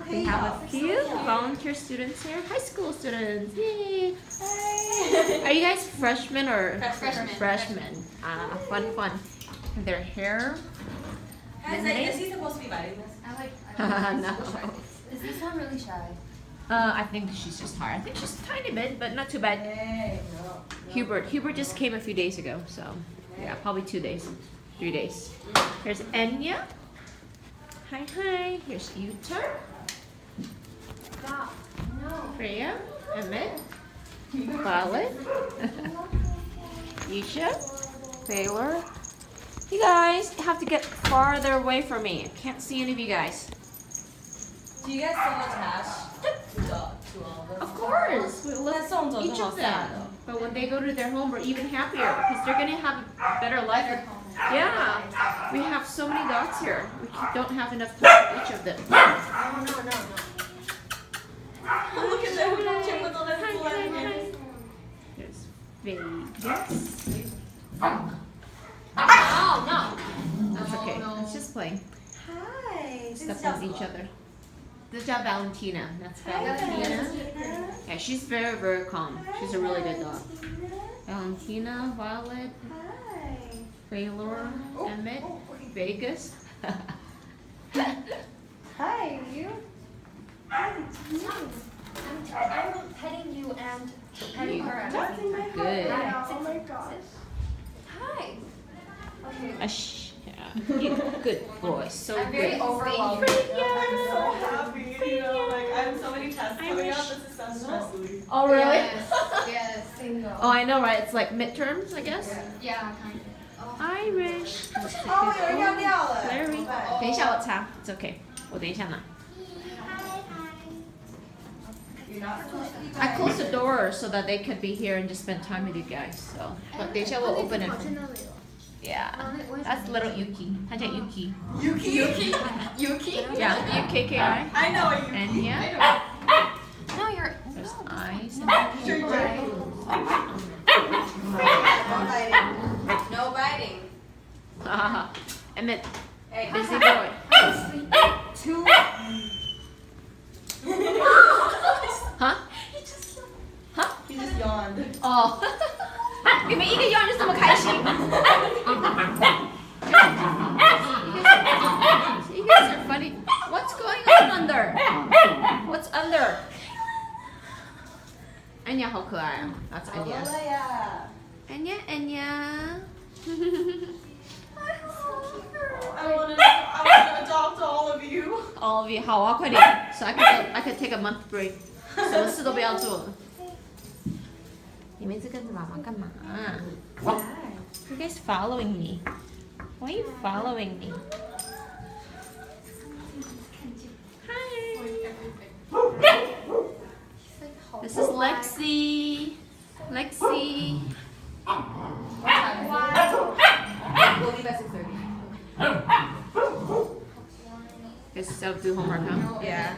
We have a few volunteer students here. High school students. Yay! Hi. Are you guys freshmen or freshmen? Fun. Their hair. Is he supposed to be biting this? No. Is this one really shy? I think she's just hard. I think she's a tiny bit, but not too bad. Hey, no. Hubert just came a few days ago, so yeah, probably 2 days, 3 days. Here's Enya. Hi. Here's Yuta. Stop. No. Freya. Emmett. Violet. Yisha. Taylor. You guys have to get farther away from me. I can't see any of you guys. Do you guys still attach to all of them? Of course. We love each of them. But when they go to their home, we're even happier because they're going to have a better life. Yeah. We have so many dogs here. We don't have enough time for each of them. No. Look at them. We're not with all that Hi. There's Vegas. Oh, no. That's okay. It's just playing. Hi. Step on each other. This is Valentina. That's Valentina. Yeah, she's very, very calm. She's a really good dog. Valentina, Violet, Taylor, Emmett, Vegas. Hi, you. I'm petting you and petting her at the same time. Good. Oh my gosh. Hi. Okay. Good boy. So I'm very good. overwhelmed. I'm so happy. You know, like I have so many tests coming up. This is so stressful. Oh, really? Yes. Single. Oh, I know, right? It's like midterms, I guess. Yeah, kind of. Irish. 哦，有人要掉了。 Larry. 等一下我擦 It's okay. 我等一下拿 I closed the door so that they could be here and just spend time with you guys. So, but 等一下我 open it. Yeah. That's little Yuki. 她叫 Yuki. Yuki. Yeah, UKKI. I know a Yuki. And yeah. I know. No, you're. There's eyes. Sure, No biting. Haha. Emmett. Hey, Busy boy. Two. Huh? Huh? He just yawned. 哦，你们一个样就这么开心。You guys are funny. What's going on under? What's under? Anya 好可爱啊 That's 好 Anya. 了呀。 Anya. I want to adopt all of you. All of you 好啊，快点。So I could take a month break. 什么事都不要做了。你们一直跟着妈妈干嘛？You guys following me? Why are you following me? Hi. This is Lexi. Lexi. We'll leave at 6:30. Guys still do homework, huh? Yeah.